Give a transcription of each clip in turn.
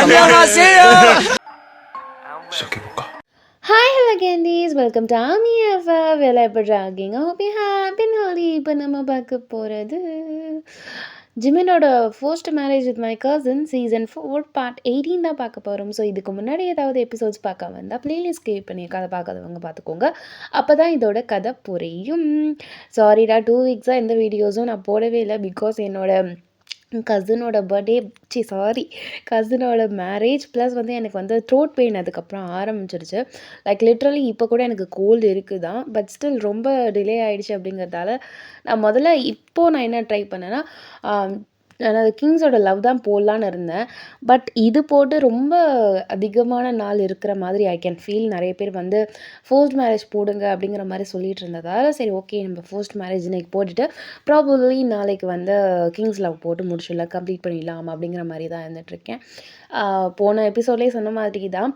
안녕하세요. 시작해볼까? Hi, hello candies. Welcome to Ami Ava. Well, I'm jogging. I hope you have been healthy. இப்போ நம்ம பார்க்க போகிறது ஜிமினோட first marriage with my cousin season 4 part 18 தான் பார்க்க போகிறோம். ஸோ இதுக்கு முன்னாடி ஏதாவது எபிசோட்ஸ் பார்க்க வந்தால் ப்ளேலிஸ்ட் கிரியேட் பண்ணி கதை பார்க்காதவங்க பார்த்துக்கோங்க. அப்போ தான் இதோட கதை புரியும். சாரிடா 2 வீக்ஸாக எந்த வீடியோஸும் நான் போடவே இல்லை. பிகாஸ் என்னோட கசினோட பர்த்டே கசினோட மேரேஜ் ப்ளஸ் வந்து எனக்கு வந்து த்ரோட் பெயின் அதுக்கப்புறம் ஆரம்பிச்சிருச்சு. லைக் லிட்ரலி இப்போ கூட எனக்கு கோல்டு இருக்குது தான். பட் ஸ்டில் ரொம்ப டிலே ஆகிடுச்சு. அப்படிங்கிறதால நான் முதல்ல நான் என்ன ட்ரை பண்ணேன்னா நான் கிங்ஸோட லவ் தான் போடலான்னு இருந்தேன். பட் இது போட்டு ரொம்ப அதிகமான நாள் இருக்கிற மாதிரி ஐ கேன் ஃபீல். நிறைய பேர் வந்து ஃபோர்ஸ்ட் மேரேஜ் போடுங்க அப்படிங்கிற மாதிரி சொல்லிட்டு இருந்ததால் சரி ஓகே நம்ம ஃபோர்ஸ்ட் மேரேஜ் இன்றைக்கி போட்டுட்டு ப்ராபப்ளி நாளைக்கு வந்து கிங்ஸ் லவ் போட்டு முடிச்சிடலாம், கம்ப்ளீட் பண்ணிடலாம் அப்படிங்கிற மாதிரி தான் இருந்துகிட்ருக்கேன். போன எபிசோட்லேயே சொன்ன மாதிரி தான்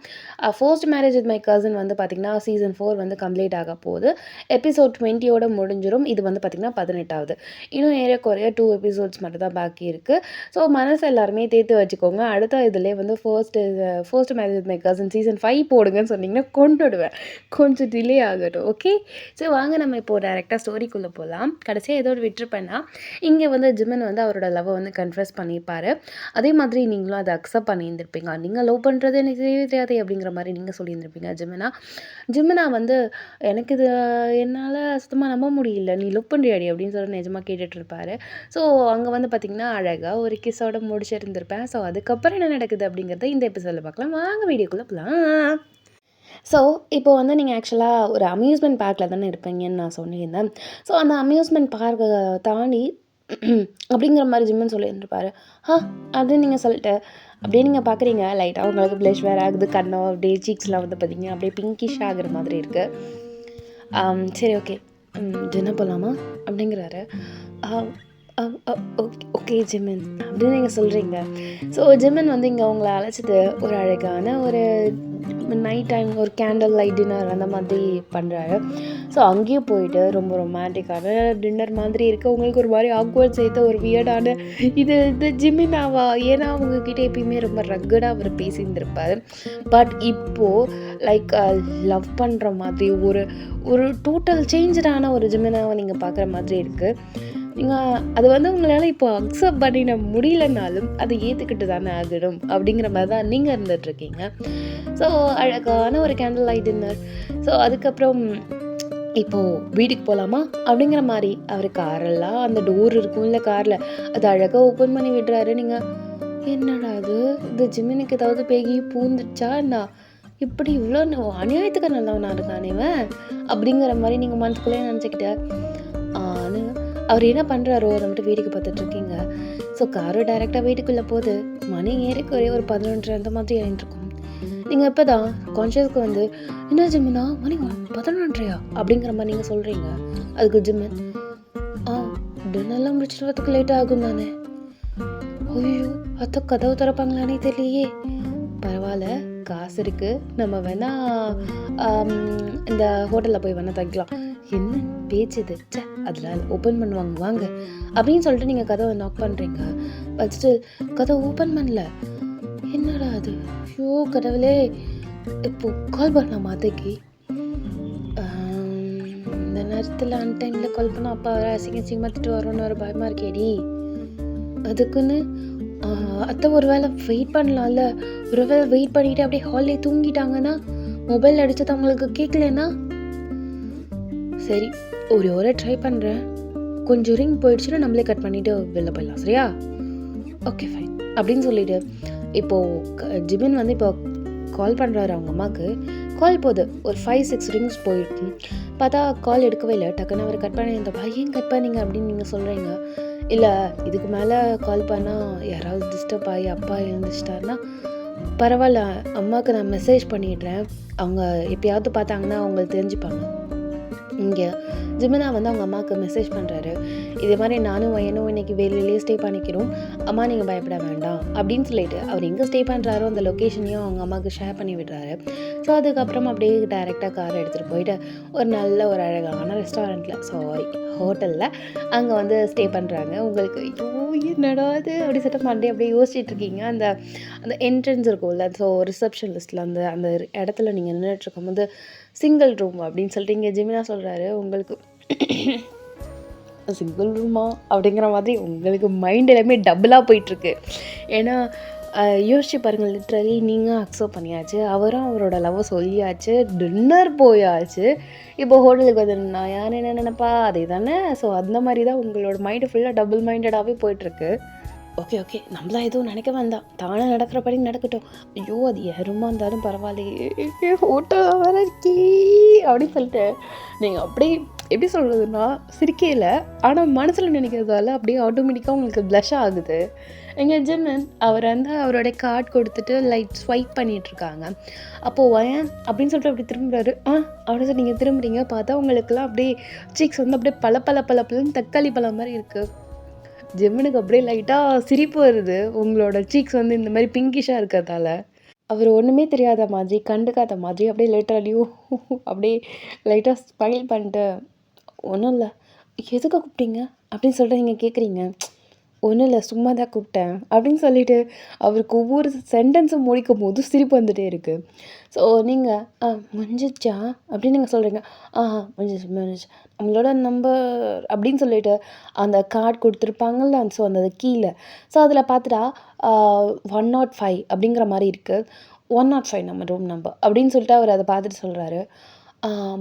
first marriage with my cousin வந்து பார்த்திங்கன்னா சீசன் 4 வந்து கம்ப்ளீட் ஆக போகுது. எபிசோட் 20யோட முடிஞ்சிடும். இது வந்து பார்த்திங்கன்னா 18வது. இன்னும் ஏறக்குறைய 2 எபிசோட்ஸ் மட்டும் தான் பாக்கி இருக்குது. ஸோ மனசு எல்லாருமே தேர்த்து வச்சுக்கோங்க. அடுத்த இதிலே வந்து first marriage with my cousin season 5 போடுங்கன்னு சொன்னிங்கன்னா கொண்டுடுவேன். கொஞ்சம் டிலே ஆகட்டும். ஓகே, ஸோ வாங்க நம்ம இப்போது டேரெக்டாக ஸ்டோரிக்குள்ளே போகலாம். கடைசியாக ஏதோ ஒரு விட்டுருப்பேன்னா இங்கே வந்து ஜிமன் வந்து அவரோட லவ்வை வந்து கன்ஃபஸ் பண்ணியிருப்பார். அதே மாதிரி நீங்களும் அதை அக்செப்ட் பண்ணியிருந்திருப்பீங்க. நீங்கள் லவ் பண்ணுறது எனக்கு தெரியவே தெரியாது அப்படிங்கிற மாதிரி நீங்கள் சொல்லியிருந்திருப்பீங்க. ஜிமினா வந்து எனக்கு இது என்னால் சுத்தமாக நம்ப முடியல, நீ லவ் பண்ணுறியாடி அப்படின்னு சொல்லி நிஜமாக கேட்டுட்ருப்பாரு. ஸோ அங்கே வந்து பார்த்திங்கன்னா அழகாக ஒரு கிஸோட முடிச்சிருந்திருப்பேன். ஸோ அதுக்கப்புறம் என்ன நடக்குது அப்படிங்கிறத இந்த எபிசோடில் பார்க்கலாம். வாங்க வீடியோக்குள்ளே போகலாம். ஸோ இப்போ வந்து நீங்கள் ஆக்சுவலாக ஒரு அம்யூஸ்மெண்ட் பார்க்கில் தானே இருப்பீங்கன்னு நான் சொல்லியிருந்தேன். ஸோ அந்த அம்யூஸ்மெண்ட் பார்க்கை தாண்டி அப்படிங்கிற மாதிரி ஜிம்முன்னு சொல்லியிருந்துருப்பாரு. அப்படின்னு நீங்கள் சொல்லிட்டு அப்படியே நீங்கள் பார்க்குறீங்க. லைட்டாக உங்களுக்கு ப்ளஷ் வேறு ஆகுது. கண்ணோ அப்படியே சீக்ஸ்லாம் வந்து பார்த்தீங்க அப்படியே பிங்கிஷ் ஆகிற மாதிரி இருக்குது. சரி ஓகே டின்னர் போகலாமா அப்படிங்கிறாரு. ஓகே ஜிமின் அப்படின்னு நீங்கள் சொல்கிறீங்க. ஸோ ஜிமின் வந்து இங்கே உங்களை அழைச்சிட்டு ஒரு அழகான ஒரு நைட் டைம் ஒரு கேண்டில் லைட் டின்னர் அந்த மாதிரி பண்ணுறாரு. ஸோ அங்கேயும் போயிட்டு ரொம்ப ரொமான்டிக்கான டின்னர் மாதிரி இருக்குது. உங்களுக்கு ஒரு மாதிரி ஆக்வர்ட் சேர்த்து ஒரு வியர்டான இது ஜிமினாவா, ஏன்னா அவங்கக்கிட்ட எப்பயுமே ரொம்ப ரக்கடாக அவர் பேசியிருந்திருப்பார். பட் இப்போது லைக் லவ் பண்ணுற மாதிரி ஒரு டோட்டல் சேஞ்சடான ஒரு ஜிமினாவை நீங்கள் பார்க்குற மாதிரி இருக்குது. நீங்கள் அது வந்து உங்களால் இப்போ அக்செப்ட் பண்ணிட முடியலனாலும் அதை ஏற்றுக்கிட்டு தானே ஆகணும் அப்படிங்கிற மாதிரி தான் நீங்கள் இருந்துகிட்ருக்கீங்க. ஸோ அழகான ஒரு கேண்டில் லைட் டின்னர். ஸோ அதுக்கப்புறம் இப்போது வீட்டுக்கு போகலாமா அப்படிங்கிற மாதிரி அவர் காரெல்லாம் அந்த டோர் இருக்கும் இல்லை காரில் அது அழகாக ஓப்பன் பண்ணி விடுறாரு. நீங்கள் என்னடா அது இந்த ஜிமினுக்கு ஏதாவது பேகி பூந்துச்சா நான் இப்படி இவ்வளோ அநியாயத்துக்கு நல்லவனா இருக்கானேவன் அப்படிங்கிற மாதிரி நீங்கள் மனசுக்குள்ளே நினச்சிக்கிட்ட அவர் என்ன பண்ணுறாரோ அதை மட்டும் வேடிக்கை பார்த்துட்ருக்கீங்க. ஸோ காரும் டைரெக்டாக வீட்டுக்குள்ளே போகுது. மணி ஏறிக்குறைய ஒரு 11 அந்த மாதிரி ஆகிட்டுருக்கும். நீங்கள் இப்போ தான் கான்ஷியஸ்க்கு வந்து என்ன ஜிம்மினா மணி 11 அப்படிங்கிற மாதிரி நீங்கள் சொல்கிறீங்க. அதுக்கு ஜிம்மன் டின்னர்லாம் முடிச்சுட்டு வரத்துக்கு லேட் ஆகும் தானே. ஐயோ அத்தை கதவு திறப்பாங்களானே தெரியலையே. பரவாயில்ல காசு இருக்குது, நம்ம வேணால் இந்த ஹோட்டலில் போய் வேணால் தங்கிக்கலாம். என்ன பேச்சுது அதில் ஓப்பன் பண்ணுவாங்க வாங்க அப்படின்னு சொல்லிட்டு நீங்கள் கதவை நாக் பண்ணுறீங்க. ஃபஸ்ட்டு கதவை ஓப்பன் பண்ணல. என்னடா அது, ஐயோ கடவுளே இப்போ கால் பண்ணலாமா அத்தைக்கு? இந்த நேரத்தில் அன்டைமில் கால் பண்ணால் அப்பா அசிங்கமாக திட்டு வரோன்னு ஒரு பயமாக இருக்கேடி. அதுக்குன்னு அத்தை ஒரு வேளை வெயிட் பண்ணலாம்ல, ஒரு வேளை வெயிட் பண்ணிவிட்டு அப்படியே ஹால்லே தூங்கிட்டாங்கன்னா மொபைல் அடித்தது அவங்களுக்கு கேட்கலன்னா சரி ஒரு ட்ரை பண்ணுறேன், கொஞ்சம் ரிங் போயிடுச்சுன்னா நம்மளே கட் பண்ணிவிட்டு வெளில போயிடலாம் சரியா? ஓகே ஃபைன் அப்படின்னு சொல்லிவிட்டு இப்போது ஜிமின் வந்து இப்போ கால் பண்ணுறாரு அவங்க அம்மாவுக்கு. கால் போகுது, ஒரு 5-6 ரிங்ஸ் போயிருக்கு. பார்த்தா கால் எடுக்கவே இல்லை. டக்குன்னு அவர் கட் பண்ணி இந்த பையன் கட் பண்ணிங்க அப்படின்னு நீங்கள் சொல்கிறீங்க. இல்லை இதுக்கு மேலே கால் பண்ணால் யாராவது டிஸ்டர்ப் ஆகி அப்பா எழுந்துச்சிட்டாருன்னா பரவாயில்ல, அம்மாவுக்கு நான் மெசேஜ் பண்ணிடுறேன், அவங்க எப்பயாவது பார்த்தாங்கன்னா அவங்களுக்கு தெரிஞ்சுப்பாங்க. இங்கே ஜிமினா வந்து அவங்க அம்மாவுக்கு மெசேஜ் பண்ணுறாரு. இதே மாதிரி நானும் வயனும் இன்னைக்கு வெளியிலேயே ஸ்டே பண்ணிக்கிறோம், அம்மா நீங்கள் பயப்பட வேண்டாம் அப்படின்னு சொல்லிட்டு அவர் எங்கே ஸ்டே பண்ணுறாரோ அந்த லொக்கேஷனையும் அவங்க அம்மாவுக்கு ஷேர் பண்ணி விடுறாரு. ஸோ அதுக்கப்புறம் அப்படியே டைரெக்டாக கார் எடுத்துகிட்டு போயிட்டு ஒரு அழகான ஹோட்டலில் அங்கே வந்து ஸ்டே பண்ணுறாங்க. உங்களுக்கு ஐயோ என்னடா இது அப்படி சொல்லிட்டு மண்டே அப்படியே யோசிச்சுட்டு இருக்கீங்க. அந்த அந்த என்ட்ரன்ஸ் இருக்கும்ல, ஸோ ரிசப்ஷன் லிஸ்ட்டில் அந்த அந்த இடத்துல நீங்கள் நின்றுட்டு இருக்கும்போது சிங்கிள் ரூம் அப்படின்னு சொல்லிட்டு இங்கே ஜிமினா சொல்கிறாரு. உங்களுக்கு சிங்கிள் ரூமா அப்படிங்கிற மாதிரி உங்களுக்கு மைண்ட் எல்லாமே டபுளாக போயிட்டுருக்கு. ஏன்னா யோசிச்சு பாருங்கள், லிட்ரலி நீங்கள் அக்செப்ட் பண்ணியாச்சு, அவரும் அவரோட லவ்வை சொல்லியாச்சு, டின்னர் போயாச்சு, இப்போ ஹோட்டலுக்கு வந்து நான் யார் என்ன நினைப்பா அதே தானே. ஸோ அந்த மாதிரி தான் உங்களோட மைண்டு ஃபுல்லாக டபுள் மைண்டடாகவே போயிட்டுருக்கு. ஓகே நம்மளா எதுவும் நினைக்க வேண்டாம், தானே நடக்கிறபடி நடக்கட்டும். ஐயோ அது யாருமா இருந்தாலும் பரவாயில்லையே, ஹோட்டல் வேற இருக்கே அப்படின்னு சொல்லிட்டு நீங்கள் அப்படியே எப்படி சொல்கிறதுனா சிரிக்கையில் ஆனால் மனசில் நினைக்கிறதால அப்படியே ஆட்டோமேட்டிக்காக உங்களுக்கு ப்ளஷ் ஆகுது. எங்கள் ஜிம்மன் அவர் வந்து அவரோட கார்டு கொடுத்துட்டு லைட் ஸ்வைப் பண்ணிகிட்ருக்காங்க. அப்போது வயன் அப்படின்னு சொல்லிட்டு அப்படி திரும்புறாரு. அப்படின்னு சொல்லி நீங்கள் திரும்புறீங்க, பார்த்தா உங்களுக்குலாம் அப்படியே சீக்ஸ் வந்து அப்படியே பழன்னு தக்காளி பழம் மாதிரி இருக்குது. ஜிம்மனுக்கு அப்படியே லைட்டாக சிரிப்பு வருது, உங்களோட சீக்ஸ் வந்து இந்த மாதிரி பிங்கிஷாக இருக்கிறதால. அவர் ஒன்றுமே தெரியாத மாதிரி கண்டுக்காத மாதிரி அப்படியே லிட்டரலியும் அப்படியே லைட்டாக ஸ்மைல் பண்ணிட்டு, ஒன்றும் இல்லை, எதுக்கு கூப்பிட்டீங்க அப்படின்னு சொல்லிட்டு நீங்கள் கேட்குறீங்க. ஒன்றும் இல்லை, சும்மா தான் கூப்பிட்டேன் அப்படின்னு சொல்லிட்டு அவருக்கு ஒவ்வொரு சென்டென்ஸும் முடிக்கும் போது சிரிப்பு வந்துகிட்டே இருக்குது. ஸோ நீங்கள் முடிஞ்சிச்சா அப்படின்னு நீங்கள் சொல்கிறீங்க. முடிஞ்சிச்சு நம்மளோட நம்பர் அப்படின்னு சொல்லிட்டு அந்த கார்டு கொடுத்துருப்பாங்கல்ல, ஸோ அந்த கீழே ஸோ அதில் பார்த்துட்டா 105 அப்படிங்கிற மாதிரி இருக்குது. 105 நம்ம ரூம் நம்பர் அப்படின்னு சொல்லிட்டு அவர் அதை பார்த்துட்டு சொல்கிறாரு.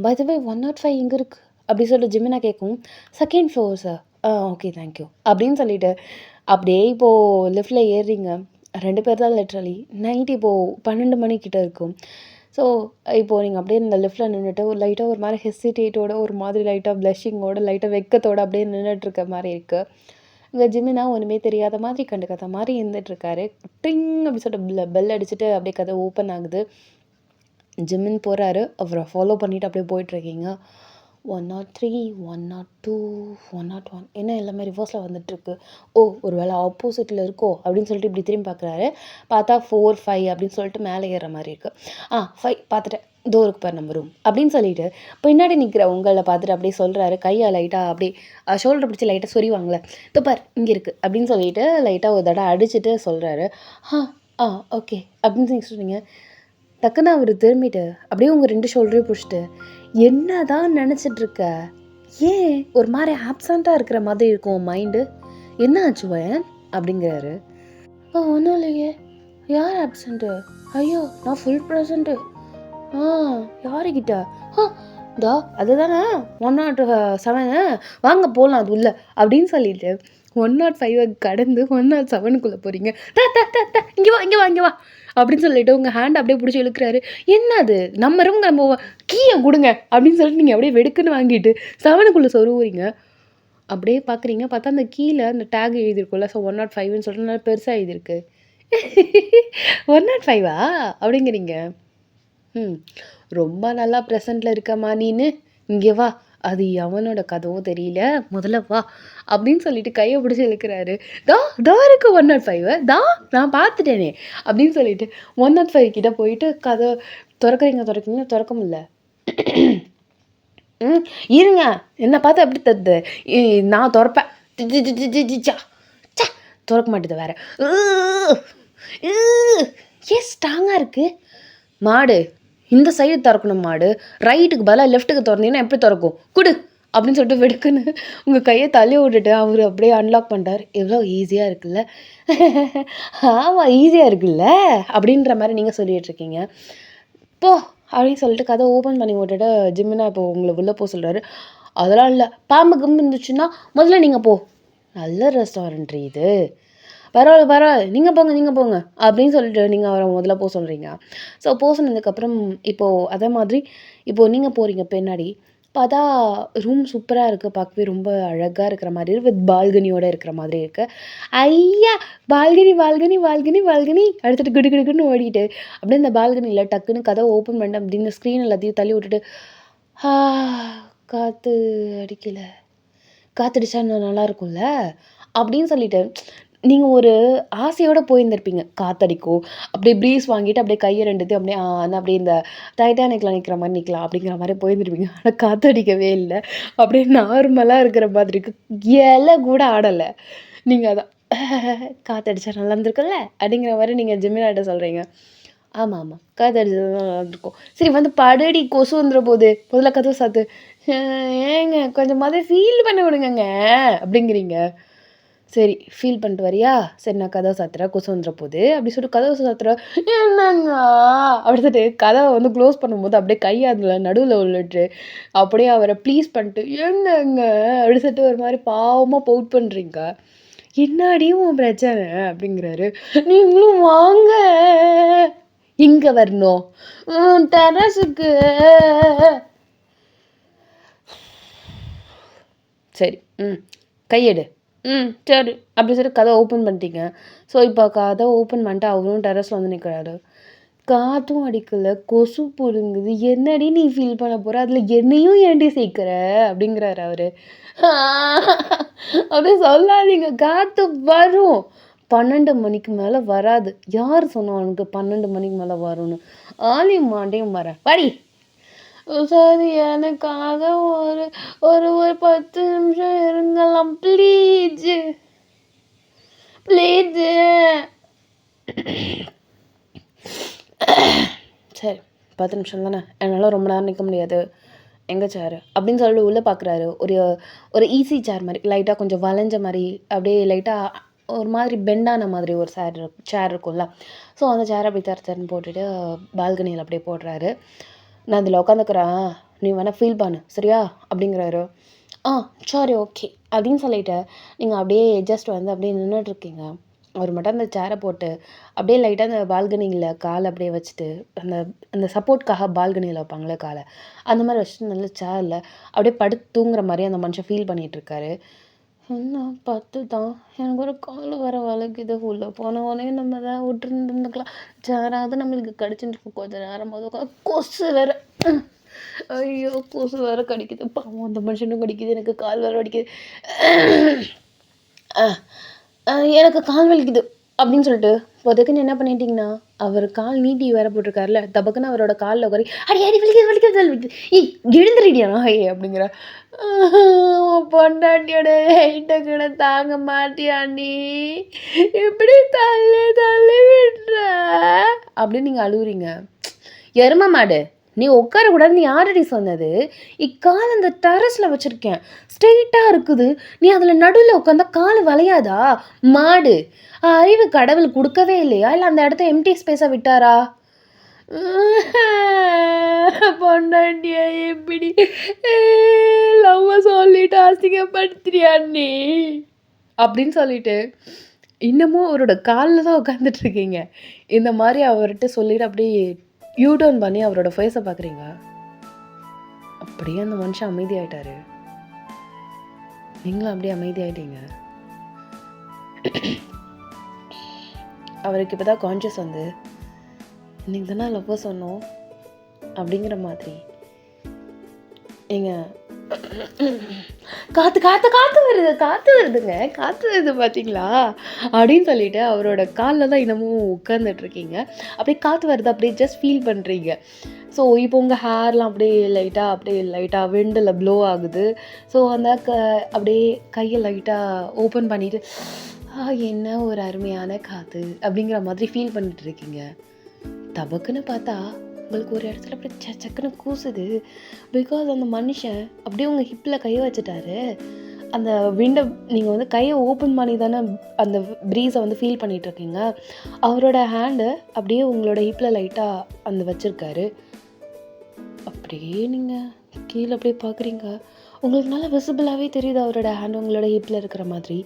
பை த வே 105 எங்கே இருக்குது அப்படி சொல்லிட்டு ஜிமினா கேட்கும். Second floor sir. Okay thank you அப்படின்னு சொல்லிட்டு அப்படியே இப்போது லிஃப்டில் ஏறுறீங்க. 2 பேர் தான் லிட்ரலி. நைட் இப்போது 12 மணிக்கிட்ட இருக்கும். ஸோ இப்போது நீங்கள் அப்படியே இந்த லிஃப்ட்டில் நின்றுட்டு லைட்டாக ஒரு மாதிரி ஹெசிடேட்டோட, ஒரு மாதிரி லைட்டாக ப்ளஷிங்கோட, லைட்டாக வெக்கத்தோடு அப்படியே நின்றுட்டுருக்க மாதிரி இருக்குது. இங்கே ஜிமினா ஒன்றுமே தெரியாத மாதிரி கண்டுக்காத மாதிரி இருந்துகிட்ருக்காரு. டிங் அப்படி சொல்லிட்டு பெல் அடிச்சுட்டு அப்படியே கதை ஓப்பன் ஆகுது. ஜிமின் போகிறாரு, அவரை ஃபாலோ பண்ணிவிட்டு அப்படியே போயிட்டுருக்கீங்க. 103, 102, 101 என்ன எல்லாமே ரிவர்ஸில் வந்துட்டுருக்கு. ஒரு வேளை ஆப்போசிட்டில் இருக்கோ அப்படின்னு சொல்லிட்டு இப்படி திரும்பி பார்க்குறாரு. பார்த்தா 4, 5 அப்படின்னு சொல்லிட்டு மேலே ஏறுற மாதிரி இருக்குது. 5 பார்த்துட்டேன், இதோ இருக்கு பாரு நம்ம ரூம் அப்படின்னு சொல்லிட்டு பின்னாடி நிற்கிற உங்களை பார்த்துட்டு அப்படியே சொல்கிறாரு. கையை லைட்டாக அப்படியே ஷோல்டர் பிடிச்சி லைட்டாக சொறிவாங்களே, இதோ பார் இங்கே இருக்குது அப்படின்னு சொல்லிட்டு லைட்டாக ஒரு தடவை அடிச்சுட்டு சொல்கிறாரு. ஓகே அப்படின்னு சொல்லி சொல்கிறீங்க. டக்குன்னு அவர் திரும்பிட்டு அப்படியே உங்கள் 2 ஷோல்டரையும் பிடிச்சிட்டு, என்ன தான் நினச்சிட்ருக்க, ஏன் ஒரு மாதிரி ஆப்சண்ட்டாக இருக்கிற மாதிரி இருக்கும் மைண்டு, என்ன ஆச்சு வயன் அப்படிங்கிறாரு. ஒன்றும் இல்லையே, யார் ஆப்சண்ட்டு, ஐயோ நான் ஃபுல் ப்ரெசண்ட்டு. யாருக்கிட்ட, தா அதுதானே 107 வாங்க போகலாம் அது உள்ள அப்படின்னு சொல்லிட்டு 105 கடந்து 107க்குள்ளே போகிறீங்க. இங்கே வா அப்படின்னு சொல்லிட்டு உங்கள் ஹேண்ட் அப்படியே பிடிச்சி இழுக்கிறாரு. என்னது நம்ம ரூம், நம்ம கீயை கொடுங்க அப்படின்னு சொல்லிட்டு நீங்கள் அப்படியே வெடுக்குன்னு வாங்கிட்டு 7க்குள்ளே சொருவுறீங்க. அப்படியே பார்க்குறீங்க, பார்த்தா அந்த கீழே அந்த டேக் எழுதியிருக்கும்ல, ஸோ 105ன்னு சொல்லிட்டு நல்லா பெருசாக எழுதியிருக்கு. 105 அப்படிங்கிறீங்க. ரொம்ப நல்லா ப்ரெசண்ட்டில் இருக்கம்மா நீனு, இங்கே வா, அது அவனோட கதவும் தெரியல, முதல்ல வா அப்படின்னு சொல்லிட்டு கையை பிடிச்சி இழுக்கிறாரு. தா இருக்கு 105, நான் பார்த்துட்டேனே அப்படின்னு சொல்லிட்டு 105 கிட்ட போயிட்டு கதை திறக்கிறீங்க, திறக்க முடியல. இருங்க என்னை பார்த்து அப்படி தருது, நான் திறப்பேன், திறக்க மாட்டேது வேற, ஸ்ட்ராங்காக இருக்குது. மாடு இந்த சைடு திறக்கணும், மாடு ரைட்டுக்கு பதிலாக லெஃப்ட்டுக்கு திறந்தீங்கன்னா எப்படி திறக்கும், குடு அப்படின்னு சொல்லிட்டு வெடுக்குன்னு உங்கள் கையை தள்ளி விட்டுட்டு அவர் அப்படியே அன்லாக் பண்ணிட்டார். எவ்வளோ ஈஸியாக இருக்குல்ல, ஆமாம் ஈஸியாக இருக்குல்ல அப்படின்ற மாதிரி நீங்கள் சொல்லிகிட்ருக்கீங்க. போ அப்படின்னு சொல்லிட்டு கதை ஓப்பன் பண்ணி விட்டுட்டு ஜிம்மினா இப்போ உங்களை உள்ளே போக சொல்கிறாரு. அதெல்லாம் இல்லை, பாம்பு கம்பு இருந்துச்சுன்னா முதல்ல நீங்கள் போ, நல்ல ரெஸ்டாரண்ட் இது, பரவாயில்ல நீங்கள் போங்க அப்படின்னு சொல்லிட்டு நீங்கள் அவரை முதல்ல போக சொல்கிறீங்க. ஸோ போக சொன்னதுக்கப்புறம் இப்போது அதே மாதிரி இப்போது நீங்கள் போகிறீங்க. பின்னாடி பார்த்தா ரூம் சூப்பராக இருக்குது, பார்க்கவே ரொம்ப அழகாக இருக்கிற மாதிரி இருக்குது, வித் பால்கனியோடு இருக்கிற மாதிரி இருக்குது. ஐயா பால்கனி அடுத்துட்டு கிடுன்னு ஓடிட்டு அப்படியே இந்த பால்கனியில் டக்குன்னு கதை ஓப்பன் பண்ணிட்டு அப்படின்னு ஸ்க்ரீன் எல்லாத்தையும் தள்ளி விட்டுட்டு காற்று அடிக்கல, காற்றடிச்சா இன்னும் நல்லா இருக்கும்ல அப்படின்னு சொல்லிட்டு நீங்கள் ஒரு ஆசையோடு போயிருந்திருப்பீங்க. காற்றடிக்கும், அப்படியே ப்ரீஸ் வாங்கிட்டு அப்படியே கையை ரெண்டுத்தையும் அப்படியே அப்படியே இந்த டைட்டானிக்கில் நிற்கிற மாதிரி நிற்கலாம் அப்படிங்கிற மாதிரி போயிருந்துருப்பீங்க. ஆனால் காற்றடிக்கவே இல்லை, அப்படியே நார்மலாக இருக்கிற மாதிரி இருக்கு. இலை கூட ஆடலை. நீங்கள் அதான் காற்றடிச்சா நல்லா இருந்திருக்குல்ல அப்படிங்கிற மாதிரி நீங்கள் ஜெமினாட்ட சொல்கிறீங்க. ஆமாம் ஆமாம், காற்றடிச்சா நல்லா இருந்திருக்கும். சரி வந்து படுடி, கொசு வந்துட போகுது, முதல்ல கதவு சாத்து. ஏங்க கொஞ்சம் மாதிரி ஃபீல் பண்ண விடுங்கங்க அப்படிங்கிறீங்க. சரி ஃபீல் பண்ணிட்டு வரியா? சரி நான் கதவை சாத்துறேன், கொசு வந்துட போகுது அப்படி சொல்லிட்டு கதவை சாத்துறேன். என்னங்க அப்படி சொல்லிட்டு கதவை வந்து க்ளோஸ் பண்ணும்போது அப்படியே கை அதில் நடுவில் உள்ளிட்டு அப்படியே அவரை ப்ளீஸ் பண்ணிட்டு என்னங்க அப்படி சொல்லிட்டு ஒரு மாதிரி பாவமாக பவுட் பண்ணுறீங்க. என்னாடியும் உன் பிரச்சனை அப்படிங்கிறாரு. நீங்களும் வாங்க, இங்கே வரணும் டெரஸுக்கு. சரி கையெடு. சரி அப்படி சொல்லிட்டு கதை ஓப்பன் பண்ணிட்டீங்க. ஸோ இப்போ கதை ஓப்பன் பண்ணிட்டு அவரும் டெரஸில் வந்து நிற்கிறாரு. காற்றும் அடிக்கல, கொசு புடுங்குது, என்னடி நீ ஃபீல் பண்ண போகிற, அதில் என்னையும் ஏண்டி சேர்க்குற அப்படிங்கிறாரு அவர். அப்படி சொல்லாதீங்க, காற்று வரும், 12 மணிக்கு மேலே வராது. யார் சொன்னோம் அவனுக்கு 12 மணிக்கு மேலே வரும்னு? ஆலி மாண்டையும் வரேன் படி. சரி எனக்காக ஒரு ஒரு ஒரு 10 நிமிஷம் இருங்கலாம் ப்ளீஸ் ப்ளீஸ். சரி 10 நிமிஷம் தானே, என்னால் ரொம்ப நேரம் நிற்க முடியாது, எங்கே சேரு அப்படின்னு சொல்லிட்டு உள்ளே பார்க்குறாரு. ஒரு ஈஸி சேர் மாதிரி லைட்டாக கொஞ்சம் வளைஞ்ச மாதிரி அப்படியே லைட்டாக ஒரு மாதிரி பெண்டான மாதிரி ஒரு சேர் இருக்கும்ல. ஸோ அந்த சேரை அப்படி தரன்னு போட்டுட்டு பால்கனியில் அப்படியே போடுறாரு. நான் அதில் உட்காந்துக்கிறேன், நீ வேணால் ஃபீல் பண்ணு சரியா அப்படிங்கிறாரு. சரி ஓகே அப்படின்னு சொல்லிவிட்டு நீங்கள் அப்படியே ஜஸ்ட் வந்து அப்படியே நின்றுட்டுருக்கீங்க. அவர் மட்டும் அந்த சேரை போட்டு அப்படியே லைட்டாக அந்த பால்கனியில் காலை அப்படியே வச்சுட்டு அந்த அந்த சப்போர்ட்காக பால்கனியில் வைப்பாங்களே காலை, அந்த மாதிரி வச்சுட்டு நல்ல சேரில் அப்படியே படுத்து தூங்குற மாதிரி அந்த மனுஷன் ஃபீல் பண்ணிகிட்ருக்காரு. என்ன 10 தான், எனக்கு ஒரு கால் வர வலிக்குது, உள்ளே போனவொடனே நம்ம தான் விட்டுருந்துருந்துக்கலாம், சேராவது நம்மளுக்கு கடிச்சுட்டு கொஞ்சம் நேரம் போது கொசு வேறு. ஐயோ கொசு வேறு கடிக்குது, பாவம் அந்த மனுஷனும் கடிக்குது, எனக்கு கால் வேறு வலிக்குது, எனக்கு கால் வலிக்குது அப்படின்னு சொல்லிட்டு பொதுக்குன்னு என்ன பண்ணிட்டீங்கன்னா, அவர் கால் நீட்டி வேற போட்டிருக்காருல, தபக்குன்னு அவரோட காலில் உட்காரி அடி அடி வலிக்குது வலிக்குது வலிக்குது, எழுந்துருடியா நாயே அப்படிங்கிற. பொண்டாட்டியோட ஹைட்டை கூட தாங்க மாட்டியாண்டி, இப்படி தள்ளி தள்ளி விடுற அப்படின்னு நீங்கள் அழுகுறீங்க. எரும மாடு, நீ உட்காரக்கூடாதுன்னு யாரடி சொன்னது? இக்கால் அந்த டெரஸில் வச்சுருக்கேன், ஸ்ட்ரெயிட்டாக இருக்குது, நீ அதில் நடுவில் உட்காந்தா கால் வளையாதா? மாடு, அறிவு கடவுள் கொடுக்கவே இல்லையா, இல்லை அந்த இடத்த எம்டி ஸ்பேஸாக விட்டாரா? பொண்டாட்டியா எப்படி லவ் சொல்லிட்டு அசிங்கப்படுத்துறியா நீ அப்படின்னு சொல்லிட்டு இன்னமும் அவரோட காலில் தான் உட்காந்துட்ருக்கீங்க. இந்த மாதிரி அவர்கிட்ட சொல்லிட்டு அப்படியே யூடர்ன் பண்ணி அவரோட ஃபேஸை பார்க்குறீங்க. அப்படியே அந்த மனுஷன் அமைதியாயிட்டாரு, நீங்களும் அப்படியே அமைதியாயிட்டீங்க. அவருக்கு இப்போ தான் கான்ஷியஸ் வந்து இன்னைக்கு தானே லவ் சொன்னோம் அப்படிங்கிற மாதிரி. நீங்கள் காற்று காற்று காற்று வருது, காற்று வருதுங்க, காற்று வருது பார்த்தீங்களா அப்படின்னு சொல்லிட்டு அவரோட காலில் தான் இன்னமும் உட்காந்துட்ருக்கீங்க. அப்படியே காற்று வருது, அப்படியே ஜஸ்ட் ஃபீல் பண்ணுறீங்க. ஸோ இப்போ உங்கள் ஹேர்லாம் அப்படியே லைட்டாக விண்டில் ப்ளோ ஆகுது. ஸோ அந்த அப்படியே கையை லைட்டாக ஓப்பன் பண்ணிவிட்டு என்ன ஒரு அருமையான காற்று அப்படிங்கிற மாதிரி ஃபீல் பண்ணிட்டுருக்கீங்க. தபக்குன்னு பார்த்தா உங்களுக்கு ஒரு இடத்துல அப்படியே சக்குன்னு கூசுது. பிகாஸ் அந்த மனுஷன் அப்படியே உங்கள் ஹிப்பில் கையை வச்சுட்டாரு. அந்த விண்டோ நீங்கள் வந்து கையை ஓப்பன் பண்ணி தானே அந்த ப்ரீஸை வந்து ஃபீல் பண்ணிகிட்ருக்கீங்க. அவரோட ஹேண்டு அப்படியே உங்களோட ஹிப்பில் லைட்டாக அந்த வச்சுருக்காரு. அப்படியே நீங்கள் கீழே அப்படியே பார்க்குறீங்க, உங்களுக்கு நல்லா விசிபிளாகவே தெரியுது அவரோட ஹேண்டு உங்களோட ஹிப்பில் இருக்கிற மாதிரி.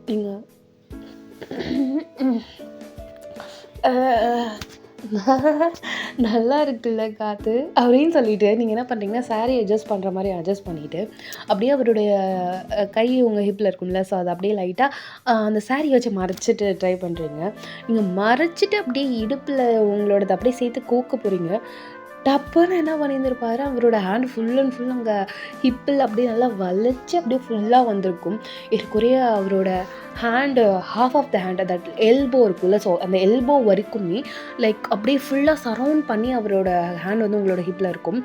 நீங்கள் நல்லா இருக்குல்ல காற்று அப்படின்னு சொல்லிட்டு நீங்கள் என்ன பண்ணுறீங்கன்னா, சாரீ அட்ஜஸ்ட் பண்ணுற மாதிரி அட்ஜஸ்ட் பண்ணிவிட்டு அப்படியே அவருடைய கை உங்கள் ஹிப்பில் இருக்கும்ல, ஸோ அதை அப்படியே லைட்டாக அந்த சாரீ வச்சு மறைச்சிட்டு ட்ரை பண்ணுறீங்க. நீங்கள் மறைச்சிட்டு அப்படியே இடுப்பில் உங்களோடது அப்படியே சேர்த்து கோக்க போகிறீங்க. டப்புன்னு என்ன பண்ணியிருந்திருப்பாரு, அவரோட ஹேண்ட் ஃபுல் அண்ட் ஃபுல் அங்கே ஹிப்பில் அப்படியே நல்லா வளைச்சி அப்படியே ஃபுல்லாக வந்திருக்கும். ஏறக்குறைய அவரோட hand half of the hand that elbow இருக்குல்ல, ஸோ அந்த எல்போ வரைக்குமே லைக் அப்படியே ஃபுல்லாக சரவுண்ட் பண்ணி அவரோட ஹேண்ட் வந்து உங்களோட ஹிப்பில் இருக்கும்.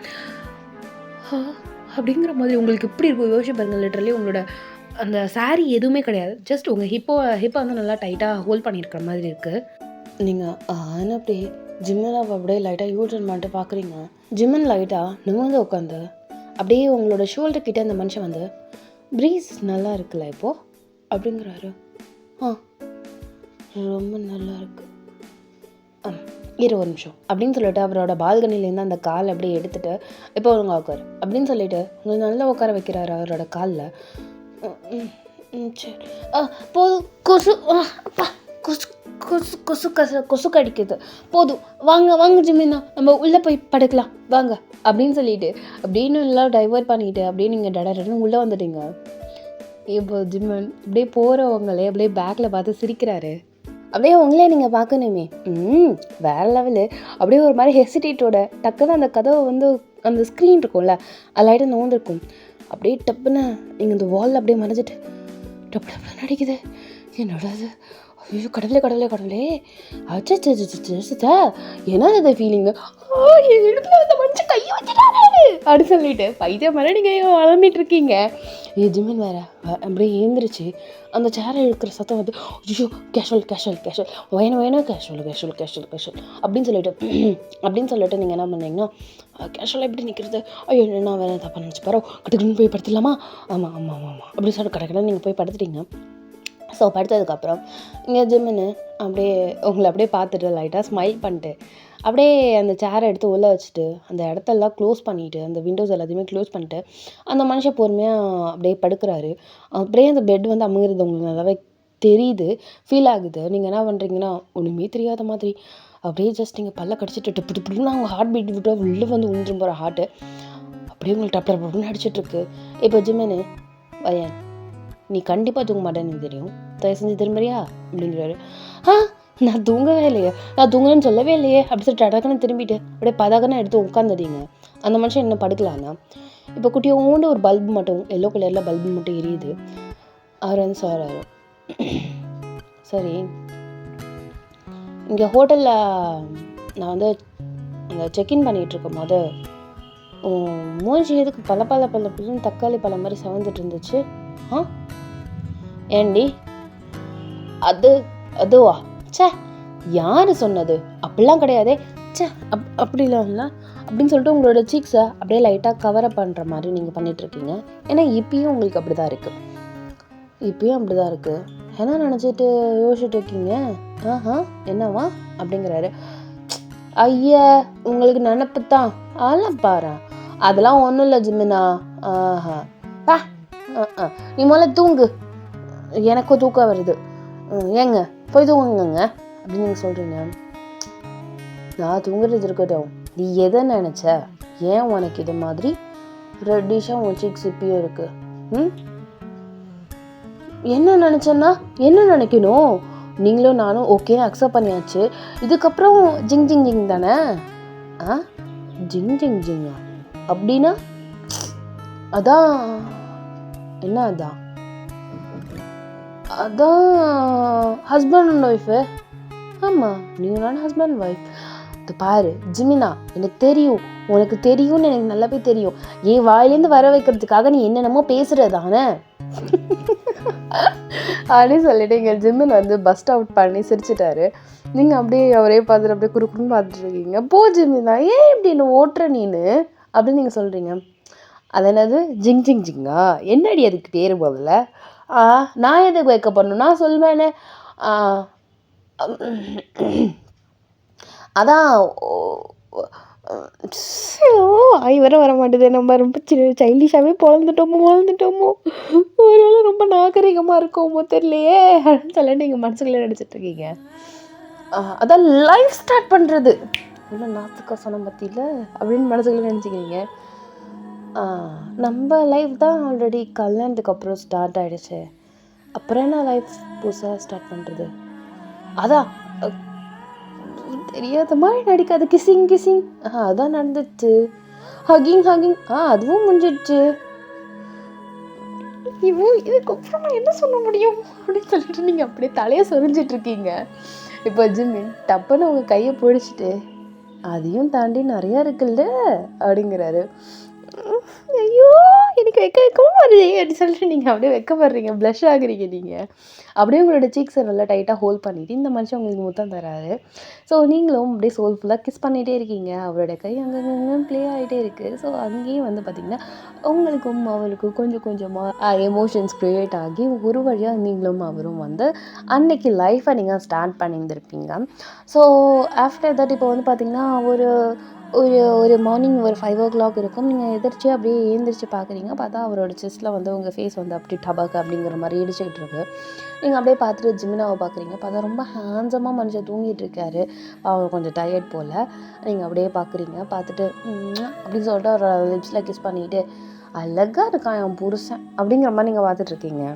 அப்படிங்கிற மாதிரி உங்களுக்கு எப்படி இருக்கும் யோசிச்சு பாருங்கள். லிட்டரலி உங்களோட அந்த சாரீ எதுவுமே கிடையாது, ஜஸ்ட் உங்கள் ஹிப்பை வந்து நல்லா டைட்டாக ஹோல்ட் பண்ணியிருக்கிற மாதிரி இருக்குது. நீங்கள் ஆனால் அப்படியே ஜிம்மனாவை அப்படியே லைட்டாக யூட்டன் பண்ணிட்டு பார்க்குறீங்க. ஜிம்மன் லைட்டாக நிமிர்ந்து உட்காந்து அப்படியே உங்களோட ஷோல்டர் கிட்டே அந்த மனுஷன் வந்து ப்ரீஸ் நல்லா இருக்குல்ல இப்போது அப்படிங்கிறாரு. ரொம்ப நல்லா இருக்கு, ஒரு நிமிஷம் அப்படின்னு சொல்லிட்டு அவரோட பால்கனிலேருந்து அந்த கால் அப்படியே எடுத்துகிட்டு இப்போ ஒழுங்கா உட்காரு அப்படின்னு சொல்லிட்டு உங்களை நல்லா உட்கார வைக்கிறாரு அவரோட காலில். சரி போதும், கொசு கொசு கொசு கொசு கசு கொசு கடிக்குது, போதும் வாங்க ஜிமினா நம்ம உள்ளே போய் படுக்கலாம் வாங்க அப்படின்னு சொல்லிட்டு அப்படின்னு எல்லாம் டைவர்ட் பண்ணிவிட்டு அப்படியே நீங்கள் டடன்னு உள்ளே வந்துட்டீங்க. இப்போ ஜிம்மன் அப்படியே போகிறவங்களே அப்படியே பேக்கில் பார்த்து சிரிக்கிறாரு. அப்படியே உங்களே நீங்கள் பார்க்கணுமே, வேறு லெவலு. அப்படியே ஒரு மாதிரி ஹெசிடேட்டோட டக்குன்னு அந்த கதவை வந்து அந்த ஸ்க்ரீன் இருக்கும்ல அது லைட்டாக நோந்திருக்கும். அப்படியே டப்புன்னு நீங்கள் இந்த வாலில் அப்படியே மறைஞ்சிட்டு டப்பு டப்புன்னு நடிக்குது. என்னோட அது ஐயோ கடவுளே அச்சா என்ன இது ஃபீலிங்கு, என் இடத்துல அந்த மனுஷன் கையை வச்சுட்டாரு அப்படின்னு சொல்லிட்டு பைத்தியம் மாதிரி நீங்கள் வளர்ந்துட்டு இருக்கீங்க. ஜிம்மன் வேற அப்படியே எழுந்திரிச்சு அந்த சேரை இழுக்கிற சத்தம் வந்து ஐயோ கேஷுவல் வேணும் கேஷுவல் அப்படின்னு சொல்லிட்டு நீங்கள் என்ன பண்ணீங்கன்னா கேஷுவலாக எப்படி நிற்கிறது, ஐயோ நான் வேறு தப்பாக நினச்சி பாரோ கட்டுக்குன்னு போய் படுத்துடலாமா, ஆமாம் அப்படின்னு சொல்லிட்டு கடைக்கடை நீங்கள் போய் படுத்துட்டீங்க. ஸோ படுத்ததுக்கப்புறம் இங்கே ஜிம்முன்னு அப்படியே உங்களை அப்படியே பார்த்துட்டு லைட்டாக ஸ்மைல் பண்ணிட்டு அப்படியே அந்த சேரை எடுத்து உள்ளே வச்சுட்டு அந்த இடத்தெல்லாம் க்ளோஸ் பண்ணிவிட்டு அந்த விண்டோஸ் எல்லாத்தையுமே க்ளோஸ் பண்ணிட்டு அந்த மனுஷன் பொறுமையாக அப்படியே படுக்கிறாரு. அப்படியே அந்த பெட் வந்து அமுங்கிறது உங்களுக்கு நல்லாவே தெரியுது, ஃபீல் ஆகுது. நீங்கள் என்ன பண்ணுறீங்கன்னா ஒன்றுமே தெரியாத மாதிரி அப்படியே ஜஸ்ட் நீங்கள் பல்ல கடிச்சிட்டு டப்புன்னு அவங்க ஹார்ட் பீட் விட்டு உள்ளே வந்து உழுந்துரும் போகிற ஹார்ட்டு அப்படியே உங்களுக்கு டப்புன்னு அடிச்சிட்ருக்கு. இப்போ ஜிம்முன்னு பையன் நீ கண்டிப்பாக தூங்க மாட்டேன்னு எனக்கு தெரியும், தயவு செஞ்சு திரும்புறியா அப்படிங்கிறாரு. நான் தூங்கவே இல்லையே, நான் தூங்குறேன்னு சொல்லவே இல்லையே அப்படி சொல்லி டடக்குன்னு திரும்பிட்டு அப்படியே பதக்கன்னு எடுத்து உட்காந்துட்டீங்க. அந்த மனுஷன் என்ன படுக்கலான்னா இப்போ குட்டியோண்டு ஒரு பல்பு மட்டும் எல்லோ கலரில் பல்பு மட்டும் எரியுது. அவர் வந்து சொல்கிறாரு, சரி இங்கே ஹோட்டலில் நான் வந்து அந்த செக்இன் பண்ணிகிட்ருக்கும் போது மூஞ்சி எதுக்கு பல தக்காளி பழம் மாதிரி செவந்துட்டு இருந்துச்சு, ஏண்டி அதுவா சே யார் சொன்னது, அப்படிலாம் கிடையாதே சே அப்படிலாம் இல்லை அப்படின்னு சொல்லிட்டு உங்களோட சீக்ஸை அப்படியே லைட்டாக கவரப் பண்ணுற மாதிரி நீங்கள் பண்ணிகிட்ருக்கீங்க. ஏன்னா இப்பயும் உங்களுக்கு அப்படி தான் இருக்குது, என்ன நினச்சிட்டு யோசிச்சுட்டு இருக்கீங்க, என்னவா அப்படிங்கிறாரு. ஐயா உங்களுக்கு நினப்பு தான், அதெல்லாம் பாரு அதெல்லாம் ஒன்றும் இல்லை ஜிம்மினா, நீ முதல்ல தூங்கு, எனக்கும் தூக்கம் வருது, ஏங்க போய் தூங்குங்க அப்படின்னு நீங்கள் சொல்கிறீங்க. நான் தூங்குறது இருக்கட்டும், நீ எதை நினச்ச, ஏன் உனக்கு இது மாதிரி ரெட்டிஷாக உன் சீக்ஸ் இப்பயும் இருக்கு, என்ன நினச்சேன்னா என்ன நினைக்கணும், நீங்களும் நானும் ஓகே அக்செப்ட் பண்ணியாச்சு, இதுக்கப்புறம் ஜிங் ஜிங் ஜிங் தானே, ஜிங் ஜிங் ஜிங்கா அப்படின்னா அதான் என்ன, அதான் ஹஸ்பண்ட் அண்ட் ஒய்ஃபு, ஆமாம் நீங்கள் நான் ஹஸ்பண்ட் ஒய்ஃப். இது பாரு ஜிமினா, எனக்கு தெரியும் உனக்கு தெரியும்னு எனக்கு நல்லாவே தெரியும், என் வாயிலேருந்து வர வைக்கிறதுக்காக நீ என்னென்னமோ பேசுகிறதானே அப்படின்னு சொல்லிட்டு எங்கள் ஜிம்மின் வந்து பஸ்ட் அவுட் பண்ணி சிரிச்சிட்டாரு. நீங்கள் அப்படியே அவரே பார்த்துட்டு அப்படியே குறுக்குன்னு பார்த்துட்ருக்கீங்க. போ ஜிம்மினா, ஏன் இப்படி என்ன ஓட்டுற நீனு அப்படின்னு நீங்கள் சொல்கிறீங்க. அது என்னது ஜிங் ஜிங் ஜிங்கா, என்னடி அதுக்கு பேர் போதில்ல, நான் எதுக்கு வைக்க பண்ணணும், நான் சொல்வேனே, அதான் வர மாட்டேது, நம்ம ரொம்ப சைல்டிஷாகவே பொழந்துட்டோமோ ஒருவேளை ரொம்ப நாகரிகமாக இருக்கோமோ தெரியலையே அப்படின்னு சொல்லிட்டு நீங்கள் மனசுக்குள்ளே நினச்சிட்ருக்கீங்க. அதான் லைஃப் ஸ்டார்ட் பண்ணுறது இல்லை நாத்துக்கா சொன்ன பற்றியில் அப்படின்னு மனசுக்குள்ளே நினச்சிக்கிறீங்க. நம்ம லைஃப் தான் ஆல்ரெடி கல்யாணத்துக்கு அப்புறம் ஸ்டார்ட் ஆகிடுச்சு, அப்புறம் என்ன லைஃப் புதுசாக ஸ்டார்ட் பண்ணுறது, அதான் தெரியாத மாதிரி நடிக்காத. கிஸ்ஸிங் கிஸ்ஸிங் அதான் நடந்துச்சு. ஹகிங் ஹகிங் அதுவும் முடிஞ்சிடுச்சு. இதுக்கப்புறம் என்ன சொல்ல முடியும் அப்படின்னு சொல்லிட்டு நீங்கள் அப்படியே தலையை சொரிஞ்சிட்ருக்கீங்க. இப்போ ஜிமின் டப்புன்னு உங்கள் கையை பிடிச்சிட்டு அதையும் தாண்டி நிறையா இருக்குல்ல அப்படிங்கிறாரு. ஐயோ எனக்கு வைக்கவும் வருது அப்படின்னு சொல்லிட்டு நீங்கள் அப்படியே வைக்கப்படுறீங்க, ப்ளஷ் ஆகுறீங்க. நீங்கள் அப்படியே உங்களோட சீக்ஸை நல்லா டைட்டாக ஹோல்ட் பண்ணிவிட்டு இந்த மனுஷன் உங்களுக்கு முத்தம் தராரு. ஸோ நீங்களும் அப்படியே சோல்ஃபுல்லாக கிஸ் பண்ணிகிட்டே இருக்கீங்க. அவரோட கை அங்கங்கே ப்ளே ஆகிட்டே இருக்குது. ஸோ அங்கேயும் வந்து பார்த்திங்கன்னா உங்களுக்கும் அவருக்கும் கொஞ்சம் கொஞ்சமாக எமோஷன்ஸ் க்ரியேட் ஆகி ஒரு வழியாக நீங்களும் அவரும் வந்து அன்னைக்கு லைஃப்பை நீங்கள் ஸ்டார்ட் பண்ணியிருந்திருப்பீங்க. ஸோ ஆஃப்டர் தட் இப்போ வந்து பார்த்திங்கன்னா ஒரு ஒரு ஒரு மார்னிங் ஒரு 5 o'clock இருக்கும். நீங்கள் எதிர்த்து அப்படியே எழுந்திரிச்சு பார்க்குறீங்க. பார்த்தா அவரோட செஸ்ட்டில் வந்து உங்கள் ஃபேஸ் வந்து அப்படி டபாக்கு அப்படிங்கிற மாதிரி இடிச்சுக்கிட்டு இருக்கு. நீங்கள் அப்படியே பார்த்துட்டு ஜிமினாவை பார்க்குறீங்க. பார்த்தா ரொம்ப ஹேண்ட்ஸமாக மனுஷன் தூங்கிட்டு இருக்காரு. அவர் கொஞ்சம் டயர்ட் போல். நீங்கள் அப்படியே பார்க்குறீங்க. பார்த்துட்டு அப்படின்னு சொல்லிட்டு ஒரு லிப்ஸில் கிஸ் பண்ணிவிட்டு அழகாக இருக்கான் என் புருஷன் அப்படிங்கிற மாதிரி நீங்கள் பார்த்துட்ருக்கீங்க.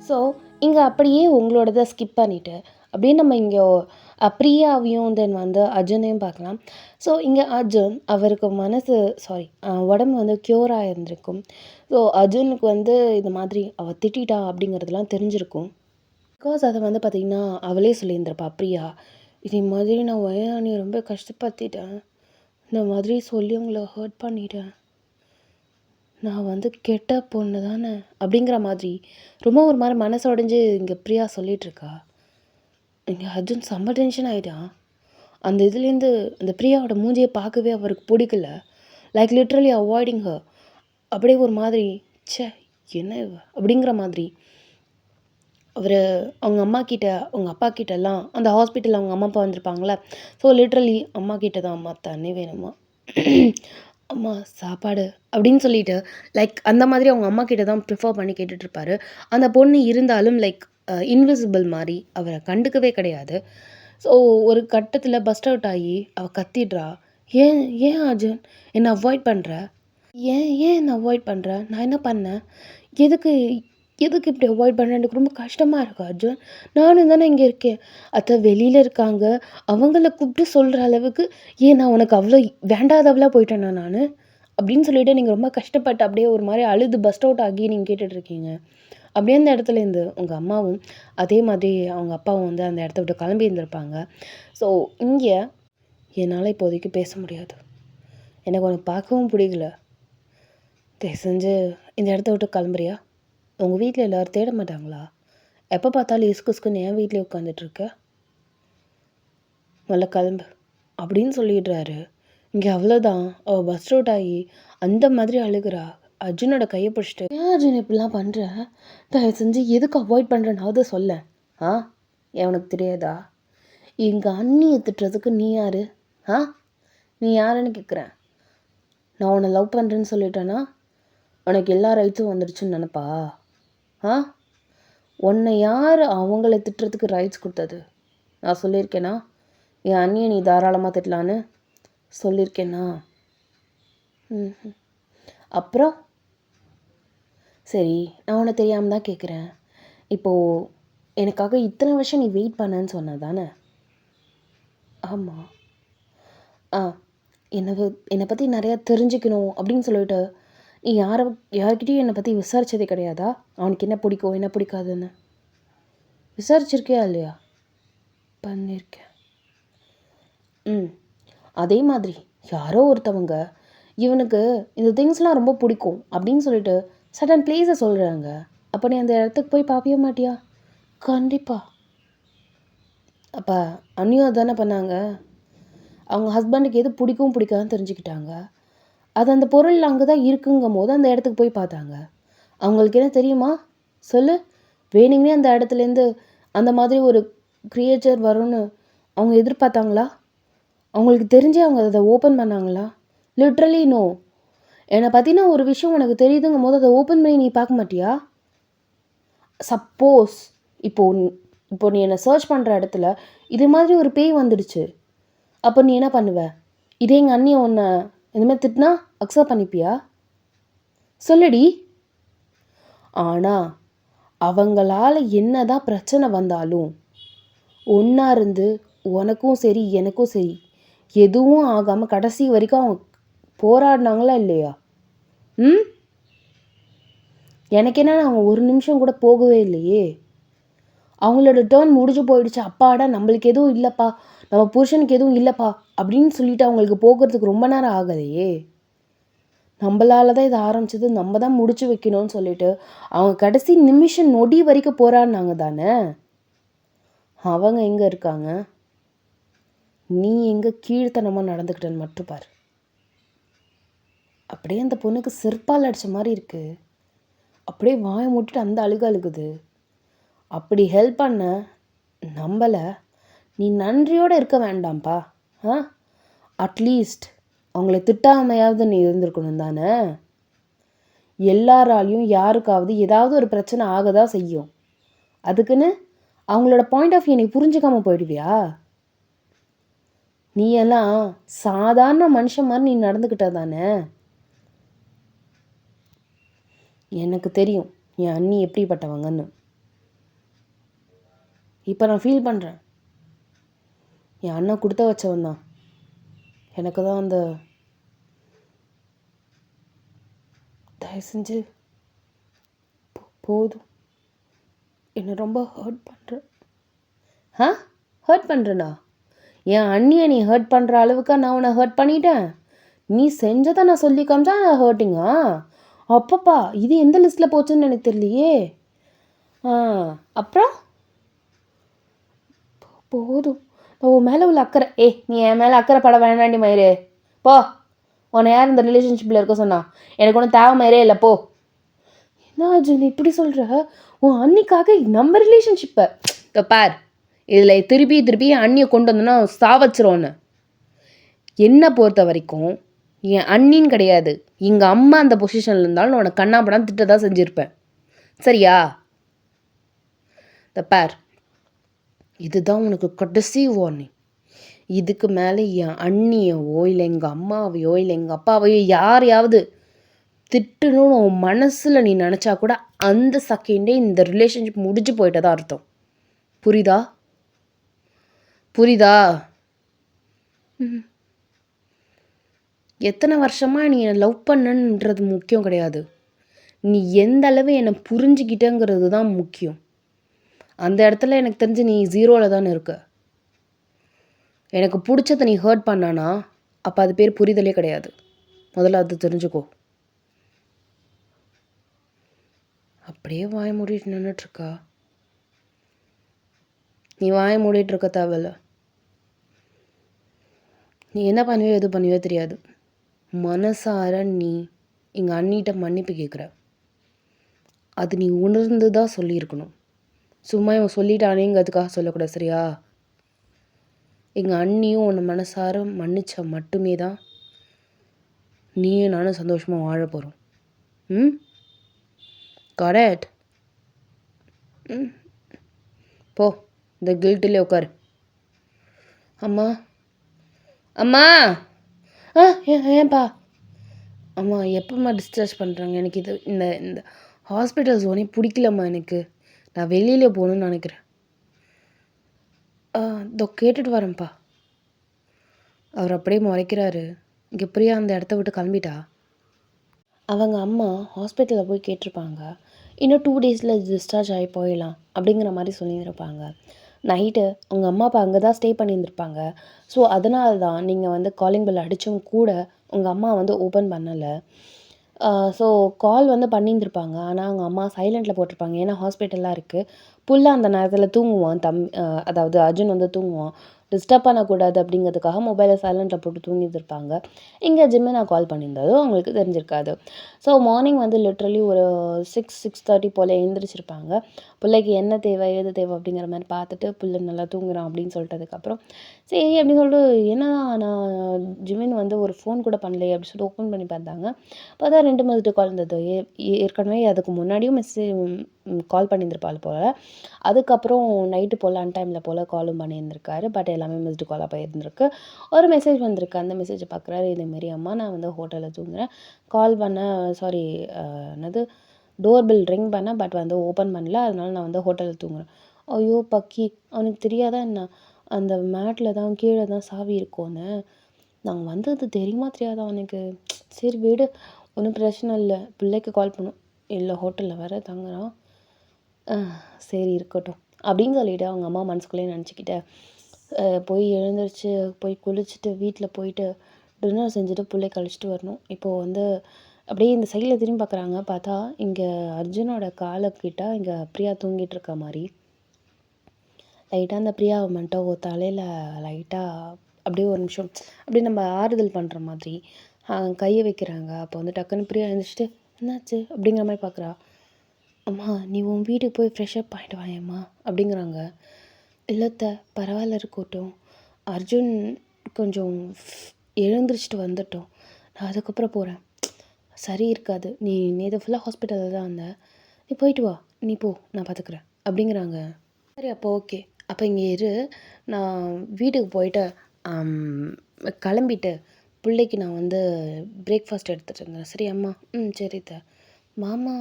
ஸோ இங்கே அப்படியே உங்களோடதை ஸ்கிப் பண்ணிவிட்டு அப்படியே நம்ம இங்கே பிரியாவையும் தென் வந்து அர்ஜுனையும் பார்க்கலாம். ஸோ இங்கே அர்ஜுன் அவருக்கு உடம்பு வந்து க்யூர் ஆகிருந்திருக்கும். ஸோ அர்ஜுனுக்கு வந்து இந்த மாதிரி அவள் திட்டா அப்படிங்கிறதுலாம் தெரிஞ்சிருக்கும். பிகாஸ் அதை வந்து பார்த்திங்கன்னா அவளே சொல்லியிருந்திருப்பா பிரியா, இதே மாதிரி நான் வயநானி ரொம்ப கஷ்டப்படுத்திட்டேன், இந்த மாதிரி சொல்லி உங்களை ஹர்ட் பண்ணிட்டேன், நான் வந்து கெட்ட பொண்ணு தானே அப்படிங்கிற மாதிரி ரொம்ப ஒரு மாதிரி மனசு உடைஞ்சு இங்கே பிரியா சொல்லிகிட்ருக்கா. இங்கே அர்ஜுன் செம்ம டென்ஷன் ஆகிட்டான். அந்த இதுலேருந்து அந்த பிரியாவோட மூஞ்சியை பார்க்கவே அவருக்கு பிடிக்கல. Like literally avoiding her. அப்படியே ஒரு மாதிரி என்ன அப்படிங்கிற மாதிரி அவர் அவங்க அம்மா கிட்ட அவங்க அப்பா கிட்டலாம் அந்த ஹாஸ்பிட்டலில் அவங்க அம்மா அப்பா வந்திருப்பாங்களே. ஸோ லிட்ரலி அம்மா கிட்ட தான் அம்மா தண்ணி வேணுமா, அம்மா சாப்பாடு அப்படின்னு சொல்லிட்டு லைக் அந்த மாதிரி அவங்க அம்மா கிட்ட தான் ப்ரிஃபர் பண்ணி கேட்டுட்ருப்பாரு. அந்த பொண்ணு இருந்தாலும் லைக் இன்விசிபிள் மாதிரி அவரை கண்டுக்கவே கிடையாது. ஸோ ஒரு கட்டத்தில் பஸ்ட் அவுட் ஆகி அவள் கத்திடுறா. ஏன் ஏன் அர்ஜுன் என்னை அவாய்ட் பண்ணுற, ஏன் என்னை அவாய்ட் பண்ணுற, நான் என்ன பண்ணேன், எதுக்கு இப்படி அவாய்ட் பண்ணுறேன், எனக்கு ரொம்ப கஷ்டமாக இருக்கு அர்ஜுன், நானும் தானே இங்கே இருக்கேன், அத்தை வெளியில் இருக்காங்க, அவங்கள கூப்பிட்டு சொல்கிற அளவுக்கு ஏன் நான் உனக்கு அவ்வளோ வேண்டாதவளாக போயிட்டேன்னா நான் அப்படின்னு சொல்லிவிட்டு நீங்கள் ரொம்ப கஷ்டப்பட்டு அப்படியே ஒரு மாதிரி அழுது பஸ்ட் அவுட் ஆகி நீங்கள் கேட்டுட்ருக்கீங்க. அப்படியே அந்த இடத்துலேருந்து உங்கள் அம்மாவும் அதே மாதிரி அவங்க அப்பாவும் வந்து அந்த இடத்த விட்டு கிளம்பி இருந்திருப்பாங்க. ஸோ இங்கே என்னால் இப்போதைக்கு பேச முடியாது, எனக்கு உனக்கு பார்க்கவும் பிடிக்கல, தயவு செஞ்சு இந்த இடத்த விட்டு கிளம்புறியா, உங்கள் வீட்டில் எல்லோரும் தேட மாட்டாங்களா, எப்போ பார்த்தாலும் இஸ்குஸ்குன்னு என் வீட்டிலே உட்காந்துட்ருக்க, முதல்ல கிளம்பு அப்படின்னு சொல்லிடுறாரு. இங்கே அவ்வளோதான், அவள் பஸ்ட் அவுட் ஆகி அந்த மாதிரி அழுகிறா. அர்ஜுனோட கையை பிடிச்சிட்டு, ஏன் அர்ஜுன் இப்படிலாம் பண்ணுற, தயவு செஞ்சு எதுக்கு அவாய்ட் பண்ணுறேன்னாவது சொல்ல, உனக்கு தெரியாதா, எங்கள் அண்ணியை திட்டுறதுக்கு நீ யார், நீ யாருன்னு கேட்குறேன், நான் உன்னை லவ் பண்ணுறேன்னு சொல்லிட்டேன்னா உனக்கு எல்லா ரைட்ஸும் வந்துடுச்சுன்னு நினப்பா, உன்னை யார் அவங்கள திட்டுறதுக்கு ரைட்ஸ் கொடுத்தது, நான் சொல்லியிருக்கேனா, என் அண்ணியை நீ தாராளமாக திட்டலான்னு சொல்லியிருக்கேனா, அப்புறம் சரி நான் உன்னை தெரியாமல் தான் கேட்குறேன், இப்போது எனக்காக இத்தனை வருஷம் நீ வெயிட் பண்ணன்னு சொன்ன தானே, ஆமாம், என்னை பற்றி நிறையா தெரிஞ்சுக்கணும் அப்படின்னு சொல்லிட்டு நீ யார்கிட்டையும் என்னை பற்றி விசாரித்ததே கிடையாதா, அவனுக்கு என்ன பிடிக்கும் என்ன பிடிக்காதுன்னு விசாரிச்சிருக்கியா இல்லையா, பண்ணியிருக்கேன். அதே மாதிரி யாரோ ஒருத்தவங்க இவனுக்கு இந்த திங்ஸ்லாம் ரொம்ப பிடிக்கும் அப்படின்னு சொல்லிட்டு சடன் பிளேஸை சொல்கிறாங்க, அப்போ நீ அந்த இடத்துக்கு போய் பார்க்கவே மாட்டியா, கண்டிப்பாக. அப்போ அண்ணியும் தானே பண்ணாங்க, அவங்க ஹஸ்பண்டுக்கு எது பிடிக்கும் பிடிக்காதுன்னு தெரிஞ்சுக்கிட்டாங்க, அது அந்த பொருள் அங்கே தான் இருக்குங்கும் போது அந்த இடத்துக்கு போய் பார்த்தாங்க, அவங்களுக்கு என்ன தெரியுமா சொல்லு, வேணுங்கன்னே அந்த இடத்துலேருந்து அந்த மாதிரி ஒரு க்ரியேச்சர் வரும்னு அவங்க எதிர்பார்த்தாங்களா, அவங்களுக்கு தெரிஞ்சே அவங்க அதை ஓப்பன் பண்ணாங்களா, லிட்ரலி நோ. என்னை பற்றினா ஒரு விஷயம் உனக்கு தெரியுதுங்கும் போது அதை ஓப்பன் பண்ணி நீ பார்க்க மாட்டியா, சப்போஸ் இப்போ நீ என்னை சர்ச் பண்ணுற இடத்துல இது மாதிரி ஒரு பேய் வந்துடுச்சு, அப்போ நீ என்ன பண்ணுவ, இதே எங்கள் அண்ணியை உன்னை இந்தமாதிரி திட்டினா அக்செப்ட் பண்ணிப்பியா சொல்லுடி. ஆனால் அவங்களால என்ன தான் பிரச்சனை வந்தாலும் ஒன்றா இருந்து உனக்கும் சரி எனக்கும் சரி எதுவும் ஆகாமல் கடைசி வரைக்கும் அவங்க போராடினாங்களா இல்லையா? ம் எனக்கு என்ன, அவங்க ஒரு நிமிஷம் கூட போகவே இல்லையே. அவங்களோட டேர்ன் முடிஞ்சு போயிடுச்சு, அப்பாடா நம்மளுக்கு எதுவும் இல்லைப்பா, நம்ம புருஷனுக்கு எதுவும் இல்லைப்பா அப்படின்னு சொல்லிட்டு அவங்களுக்கு போகிறதுக்கு ரொம்ப நேரம் ஆகலையே. நம்மளால தான் இது ஆரம்பிச்சது, நம்ம தான் முடிச்சு வைக்கணும்னு சொல்லிட்டு அவங்க கடைசி நிமிஷம் நொடி வரைக்கும் போராடினாங்க தானே. அவங்க எங்கே இருக்காங்க? நீ எங்கே கீழ்த்தனமாக நடந்துக்கிட்டேன்னு மட்டும் பாரு. அப்படியே அந்த பொண்ணுக்கு செருப்பால் அடித்த மாதிரி இருக்கு. அப்படியே வாயை மூட்டிட்டு அந்த அழுகுது. அப்படி ஹெல்ப் பண்ண நம்மளை நீ நன்றியோடு இருக்க வேண்டாம்ப்பா. அட்லீஸ்ட் அவங்கள திட்டாமையாவது நீ இருந்திருக்கணும் தானே. எல்லாராலையும் யாருக்காவது ஏதாவது ஒரு பிரச்சனை ஆகதான் செய்யும். அதுக்குன்னு அவங்களோட பாயிண்ட் ஆஃப் வியூ நீ புரிஞ்சுக்காம போயிடுவியா? நீ எல்லாம் சாதாரண மனுஷன் மாதிரி நீ நடந்துக்கிட்ட தானே. எனக்கு தெரியும் என் அண்ணி எப்படிப்பட்டவங்கன்னு. இப்போ நான் ஃபீல் பண்ணுறேன். என் அண்ணன் கொடுத்த வச்சவன் தான். எனக்கு தான் அந்த தயவு செஞ்சு போதும், என்னை ரொம்ப ஹர்ட் பண்ணுறேன். ஹர்ட் பண்ணுறேண்ணா? என் அண்ணியை நீ ஹர்ட் பண்ணுற அளவுக்கு நான் உன்னை ஹர்ட் பண்ணிட்டேன்? நீ செஞ்சதை நான் சொல்லி காமிச்சா நான் ஹர்ட்டிங்கா? அப்பப்பா, இது எந்த லிஸ்ட்டில் போச்சுன்னு எனக்கு தெரியலையே. அப்புறம் போதும், உன் மேலே உள்ள அக்கறை. நீ என் மேலே அக்கறை பட வேண்டாண்டி மயிறு, போ. உன்னை யார் இந்த ரிலேஷன்ஷிப்பில் இருக்க சொன்னா? எனக்கு ஒன்றும் தேவை மயிரே இல்லை, போ. என்ன அர்ஜுன் இப்படி சொல்கிற? உன் அன்னிக்காக நம்ம ரிலேஷன்ஷிப்பை பார். இதில் திருப்பி அண்ணியை கொண்டு வந்தோன்னா சாவச்சிரோன்னு. என்னை பொறுத்த வரைக்கும் என் அண்ணின்னு கிடையாது, எங்கள் அம்மா அந்த பொசிஷனில் இருந்தாலும் உனக்கு கண்ணா படம் திட்ட தான் செஞ்சுருப்பேன். சரியா? பார், இதுதான் உனக்கு கடைசி வார்னிங். இதுக்கு மேலே என் அண்ணியவோ இல்லை எங்கள் அம்மாவையோ இல்லை எங்கள் அப்பாவையோ யாரையாவது திட்டணும்னு உன் மனசில் நீ நினச்சா கூட அந்த செகண்டே இந்த ரிலேஷன்ஷிப் முடிஞ்சு போயிட்டதா அர்த்தம். புரியுதா? எத்தனை வருஷமாக நீ என்னை லவ் பண்ணன்றது முக்கியம் கிடையாது. நீ எந்த அளவு என்னை புரிஞ்சுக்கிட்டேங்கிறது தான் முக்கியம். அந்த இடத்துல எனக்கு தெரிஞ்சு நீ 0ல் தானே இருக்க. எனக்கு பிடிச்சதை நீ ஹர்ட் பண்ணானா அப்போ அது பேர் புரிதலே கிடையாது. முதல்ல அது தெரிஞ்சுக்கோ. அப்படியே வாய மூடிட்டு நின்றுட்டுருக்கா. நீ வாய மூடிட்டு இருக்க தேவையில்ல. நீ என்ன பண்ணுவியோ எது பண்ணுவியோ தெரியாது. மனசார நீ எங்கள் அண்ணிகிட்ட மன்னிப்பு கேட்குற. அது நீ உணர்ந்து தான் சொல்லியிருக்கணும். சும்மா இவன் சொல்லிட்டானேங்கிறதுக்காக சொல்லக்கூடாது. சரியா? எங்கள் அண்ணியும் உன்னை மனசார மன்னிச்சா மட்டுமே தான் நீயும் நானும் சந்தோஷமாக வாழ போகிறோம். கரெக்ட். போ, இந்த கில்ட்டிலே உட்காரு. அம்மா ஏன்பா? அம்மா எப்போம்மா டிஸ்சார்ஜ் பண்ணுறாங்க? எனக்கு இது இந்த இந்த ஹாஸ்பிட்டல் ஜோனே பிடிக்கலம்மா. எனக்கு நான் வெளியில் போகணுன்னு நினைக்கிறேன். இதோ கேட்டுட்டு வரேன்ப்பா. அவர் அப்படியே முறைக்கிறாரு. இங்கே பிரியா அந்த இடத்த விட்டு கிளம்பிட்டா. அவங்க அம்மா ஹாஸ்பிட்டலில் போய் கேட்டிருப்பாங்க, இன்னும் 2 டேஸில் டிஸ்சார்ஜ் ஆகி போயிடலாம் அப்படிங்கிற மாதிரி சொல்லியிருப்பாங்க. நைட்டு உங்கள் அம்மா அப்பா அங்கே தான் ஸ்டே பண்ணியிருந்திருப்பாங்க. ஸோ அதனால தான் நீங்கள் வந்து காலிங் பெல் அடித்தும் கூட உங்கள் அம்மா வந்து ஓப்பன் பண்ணலை. ஸோ கால் வந்து பண்ணியிருந்திருப்பாங்க. ஆனால் அவங்க அம்மா சைலண்ட்டில் போட்டிருப்பாங்க. ஏன்னா ஹாஸ்பிட்டல்லாம் இருக்குது. புள்ள அந்த நேரத்தில் தூங்குவான். அதாவது அர்ஜுன் வந்து தூங்குவான். டிஸ்டர்ப் பண்ணக்கூடாது அப்படிங்கிறதுக்காக மொபைலை சைலண்ட்டில் போட்டு தூங்கியிருந்திருப்பாங்க. இங்கே ஜிம்மினா கால் பண்ணியிருந்ததும் அவங்களுக்கு தெரிஞ்சிருக்காது. ஸோ மார்னிங் வந்து லிட்ரலி ஒரு 6:30 போல் எழுந்திரிச்சிருப்பாங்க. பிள்ளைக்கு என்ன தேவை ஏது தேவை அப்படிங்கிற மாதிரி பார்த்துட்டு புள்ள நல்லா தூங்குறான் அப்படின்னு சொல்லிட்டதுக்கப்புறம் சரி அப்படின்னு சொல்லிட்டு என்னதான் நான் ஜிமின் வந்து ஒரு ஃபோன் கூட பண்ணலையே அப்படின்னு சொல்லிட்டு ஓப்பன் பண்ணி பார்த்தாங்க. பார்த்தா 2 மிஸ்டு கால் இருந்தது. ஏற்கனவே அதுக்கு முன்னாடியும் கால் பண்ணியிருந்திருப்பாள் போல். அதுக்கப்புறம் நைட்டு போல் அன்டைமில் போல் காலும் பண்ணியிருந்திருக்காரு. பட் எல்லாமே மிஸ்டு காலாக போயிருந்திருக்கு. ஒரு மெசேஜ் வந்திருக்கு. அந்த மெசேஜை பார்க்குறாரு. இதேமாரி அம்மா நான் வந்து ஹோட்டலில் தூங்குறேன், கால் பண்ணேன், சாரி என்னது டோர் பெல் ரிங் பண்ணேன், பட் வந்து ஓப்பன் பண்ணல, அதனால நான் வந்து ஹோட்டலில் தூங்குறேன். ஐயோ பக்கி, அவனுக்கு தெரியாதா என்ன? அந்த மேட்டில் தான் கீழே தான் சாவி இருக்கும்னு. நாங்கள் வந்தது தெரியுமா தெரியாதா அவனுக்கு? சரி விடு, ஒன்றும் பிரச்சனை இல்லை, பிள்ளைக்கு கால் பண்ணும். இல்லை ஹோட்டலில் வேறு தங்குறான். சரி இருக்கட்டும் அப்படின்னு சொல்லிவிட்டு அவங்க அம்மா மனசுக்குள்ளேயே நினச்சிக்கிட்டேன். போய் எழுந்திரிச்சு போய் குளிச்சுட்டு வீட்டில் போயிட்டு டின்னர் செஞ்சுட்டு பிள்ளை கழிச்சிட்டு வரணும். இப்போது வந்து அப்படியே இந்த சைடில் திரும்பி பார்க்குறாங்க. பார்த்தா இங்கே அர்ஜுனோட காலைக்கிட்ட இங்கே பிரியா தூங்கிட்டு இருக்க மாதிரி. லைட்டாக அந்த பிரியாவை மட்டும் தலையில் லைட்டாக அப்படியே ஒரு நிமிஷம் அப்படியே நம்ம ஆறுதல் பண்ணுற மாதிரி கையை வைக்கிறாங்க. அப்போ வந்து டக்குன்னு பிரியா எழுந்திரிச்சிட்டு என்னாச்சு அப்படிங்கிற மாதிரி பார்க்குறா. அம்மா நீ உன் வீட்டுக்கு போய் ஃப்ரெஷ்அப் ஆகிட்டு வாயம்மா அப்படிங்கிறாங்க. இல்லத்த பரவாயில்ல இருக்கட்டும், அர்ஜுன் கொஞ்சம் எழுந்திரிச்சிட்டு வந்துட்டோம், நான் அதுக்கப்புறம் போகிறேன். சரி இருக்காது, நீ நேற்று ஃபுல்லாக ஹாஸ்பிட்டலில் தான் இருந்த, நீ போயிட்டு வா, நீ போ, நான் பார்த்துக்குறேன் அப்படிங்கிறாங்க. சரி அப்போ ஓகே, அப்போ இங்கே இரு, நான் வீட்டுக்கு போயிட்டு கிளம்பிட்டு பிள்ளைக்கு நான் வந்து பிரேக்ஃபாஸ்ட் எடுத்துகிட்டு இருந்தேன். சரி அம்மா? சரி த. மாமா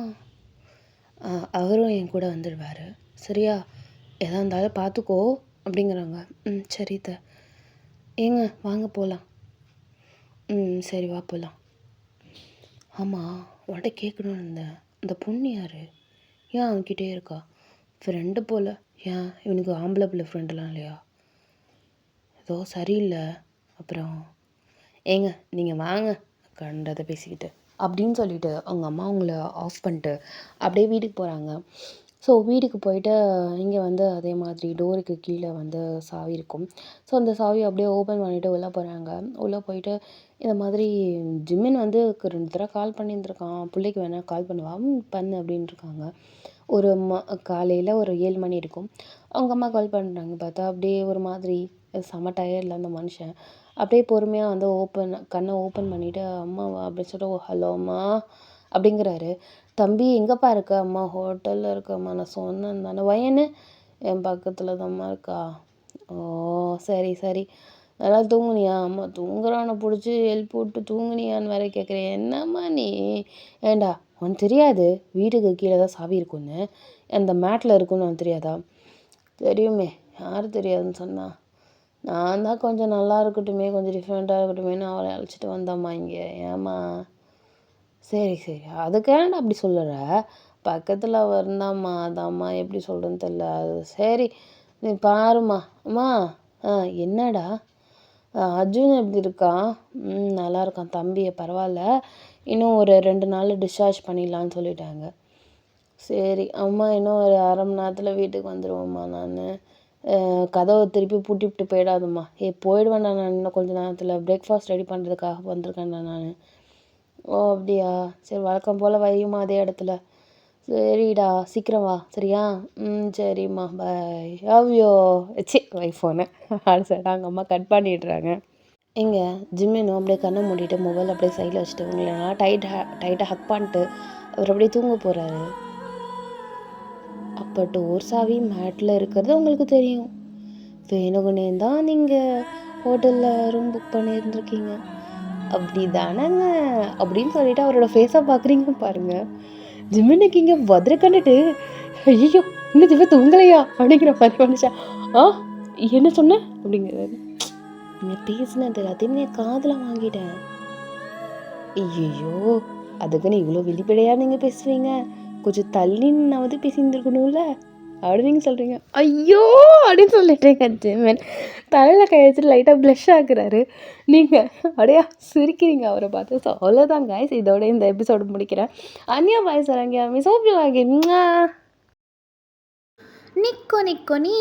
அவரும் என் கூட வந்துடுவார், சரியா? எதா இருந்தாலும் பார்த்துக்கோ அப்படிங்கிறாங்க. சரி த. ஏங்க வாங்க போகலாம். சரி வா போகலாம். ஆமாம் உன்கிட்ட கேட்கணுன்னு இருந்தேன், அந்த பொண்ணு யார்? ஏன் அவன்கிட்டே இருக்கா? ஃப்ரெண்டு போல். ஏன் இவனுக்கு ஆம்பளை பிள்ளை ஃப்ரெண்டுலாம் இல்லையா? ஏதோ சரியில்லை. அப்புறம் ஏங்க நீங்கள் வாங்க கண்டதை பேசிக்கிட்டு அப்படின்னு சொல்லிட்டு அவங்க அம்மா அவங்கள ஆஃப் பண்ணிட்டு அப்படியே வீட்டுக்கு போகிறாங்க. ஸோ வீட்டுக்கு போயிட்டு இங்கே வந்து அதே மாதிரி டோருக்கு கீழே வந்து சாவி இருக்கும். ஸோ அந்த சாவி அப்படியே ஓப்பன் பண்ணிவிட்டு உள்ளே போகிறாங்க. உள்ளே போயிட்டு இந்த மாதிரி ஜிம்மின் வந்து 2 தடவை கால் பண்ணியிருந்துருக்கான், பிள்ளைக்கு வேணால் கால் பண்ணுவான், பண்ணு அப்படின்ட்டுருக்காங்க. ஒரு காலையில் ஒரு 7 மணி இருக்கும். அவங்க அம்மா கால் பண்ணுறாங்க. பார்த்தா அப்படியே ஒரு மாதிரி செம டயர்டில் அந்த மனுஷன் அப்படியே பொறுமையாக வந்து கண்ணை ஓப்பன் பண்ணிவிட்டு அம்மாவா அப்படின்னு சொல்லிட்டு ஹலோ அம்மா அப்படிங்கிறாரு. தம்பி எங்கேப்பா இருக்க? அம்மா ஹோட்டலில் இருக்கம்மா, நான் சொன்னேன் தானே. வயனு என் பக்கத்தில் தான்மா இருக்கா. ஓ சரி சரி, நல்லா தூங்குனியா? அம்மா தூங்குறானை பிடிச்சி எழுப்பி விட்டு தூங்குனியான்னு வேற கேட்குறேன். என்னம்மா நீ? ஏண்டா உனக்கு தெரியாது வீட்டுக்கு கீழே தான் சாவி இருக்குன்னு, அந்த மேட்டில் இருக்குன்னு உனக்கு தெரியாதா? தெரியுமே, யார் தெரியாதுன்னு சொன்னா? நான் தான் கொஞ்சம் நல்லா இருக்கட்டுமே, கொஞ்சம் டிஃப்ரெண்ட்டாக இருக்கட்டுமேன்னு அவளை அழைச்சிட்டு வந்தம்மா இங்கே. ஏம்மா? சரி சரி, அதுக்கேண்டா அப்படி சொல்லுற? பக்கத்தில் அவள் இருந்தாம்மா, அதாம்மா எப்படி சொல்கிறேன்னு தெரில. அது சரி நீ பாரும்மா. அம்மா என்னடா? அர்ஜுன் எப்படி இருக்கான்? நல்லா இருக்கான் தம்பியை, பரவாயில்ல, இன்னும் ஒரு 2 நாளில் டிஸ்சார்ஜ் பண்ணிடலான்னு சொல்லிட்டாங்க. சரி அம்மா, இன்னும் ஒரு அரை மணி நேரத்தில் வீட்டுக்கு வந்துடுவோம்மா. நான் கதவை திருப்பி பூட்டிவிட்டு போயிடாதம்மா. போயிடுவேன்டா நான் இன்னும் கொஞ்சம் நேரத்தில், பிரேக்ஃபாஸ்ட் ரெடி பண்ணுறதுக்காக வந்திருக்கேன்டா நான். ஓ அப்படியா? சரி வழக்கம் போல் வையுமா அதே இடத்துல. சரிடா சீக்கிரம் வா, சரியா? சரிம்மா பாய், லவ்யூ. வை ஃபோனை அவங்க அம்மா கட் பண்ணிடுறாங்க. எங்கே ஜிம்மினும் அப்படியே கண்ணை மூடிட்டு மொபைல் அப்படியே சைடில் வச்சுட்டு உங்களை நல்லா டைட்டாக ஹக் பண்ணிட்டு அவர் அப்படியே தூங்க போகிறாரு. அப்போ டோர் சாவி மேட்டில் இருக்கிறது உங்களுக்கு தெரியும். வேணுகுனே தான் நீங்கள் ஹோட்டலில் ரூம் புக் பண்ணியிருந்துருக்கீங்க அப்படி தானேங்க அப்படின்னு சொல்லிட்டு அவரோட ஃபேஸை பார்க்குறீங்க பாருங்கள். ஜிம்மினுக்கு இங்கே வதிர கண்டுட்டு ஐயோ இன்னும் ஜிம்ம தூங்கலையா அப்படிங்கிற மாதிரி வந்துச்சா. என்ன சொன்ன அப்படிங்கிறாரு. நீங்கள் பேசினது எல்லாத்தையும் நான் காதில் வாங்கிட்டேன். ஐயோ அதுக்குன்னு இவ்வளோ வெளிப்படையாக நீங்கள் பேசுவீங்க, கொஞ்சம் தள்ளினாவது பேசியிருந்துருக்கணும்ல அப்படின்னு சொல்கிறீங்க. ஐயோ அப்படின்னு சொல்லிட்டேங்க. ஜிம்மன் தலையில் கையெழுத்து லைட்டாக ப்ளஷ் ஆகுறாரு. நீங்கள் அப்படியே சிரிக்கிறீங்க அவரை பார்த்து. ஸோ அவ்வளோதான் கைஸ், இதோட இந்த எபிசோடு முடிக்கிறேன். அன்யா பாய் சரங்கியா miss hope you like it. நிக்கோ நிக்கோ நீ